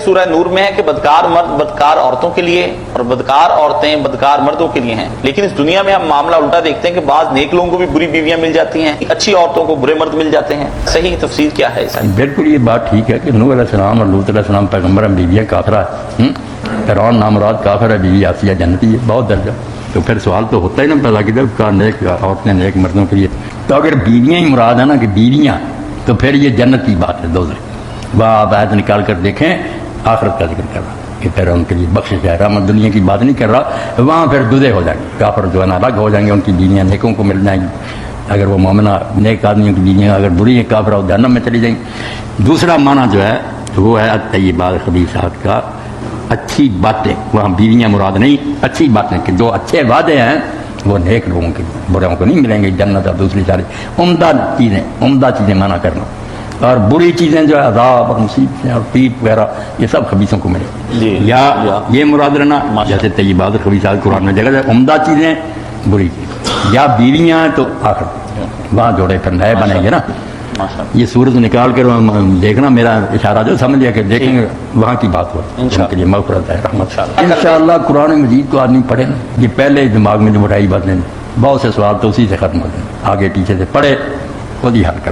سورہ نور میں ہے کہ بدکار مرد بدکار عورتوں کے لیے اور بدکار عورتیں بدکار مردوں کے لیے ہیں، لیکن اس دنیا میں ہم معاملہ الٹا دیکھتے ہیں کہ بعض نیک لوگوں کو بھی بری بیویاں مل جاتی ہیں، اچھی عورتوں کو برے مرد مل جاتے ہیں۔ صحیح تفسیر کیا ہے اس کی؟ بالکل یہ بات ٹھیک ہے کہ نوح علیہ السلام اور لوط علیہ السلام پیغمبر ہیں، بیویاں کافرہ ہے، فرعون نامراد کافر ہے، بیوی آسیہ جنتی ہے، بہت درجہ۔ تو پھر سوال تو ہوتا ہی نا پیدا کہ کہا نیک عورتیں نیک مردوں کے لیے، تو اگر بیویاں ہی مراد ہے نا کہ بیویاں، تو پھر یہ جنت کی بات ہے، دوزخ۔ وہ آپ آیت نکال کر دیکھیں، آخرت کا ذکر کر رہا کہ پھر ان کے لیے بخشش ہے، رحمت دنیا کی بات نہیں کر رہا، وہاں پھر جدے ہو جائیں گے، کافر جو ہے نا الگ ہو جائیں گے، ان کی بیویاں نیکوں کو مل جائیں گی، اگر وہ مومنہ نیک آدمیوں کی بیویاں اگر بری ہیں کافر اور جہنم میں چلی جائیں گی۔ دوسرا معنی جو ہے وہ ہے الطیبات خبیثات کا، اچھی باتیں، وہاں بیویاں مراد نہیں، اچھی باتیں کہ جو اچھے وعدے ہیں وہ نیک لوگوں کے، بروں کو نہیں ملیں گے جنت اور دوسری ساری عمدہ چیزیں منع کرنا، اور بری چیزیں جو ہے عذاب اور مصیبتیں اور پیٹ وغیرہ یہ سب خبیثوں کو ملے جی، یا یا یہ مراد رہنا جیسے طیبات اور خبیثات قرآن میں جگہ عمدہ چیزیں بری چیزیں، یا بیویاں تو آخر وہاں جوڑے پھر نئے بنیں گے نا۔ یہ صورت نکال کر دیکھنا، میرا اشارہ جو سمجھ لیا کہ دیکھیں گے وہاں کی بات ہو، ان کے لیے مغفرت ہے، رحمت۔ انشاءاللہ قرآن مجید کو آدمی پڑھے نا، یہ پہلے دماغ میں جو بٹائی باتیں، بہت سے سوال تو اسی سے ختم ہو جائیں، آگے پیچھے سے پڑھے خود ہی حل کر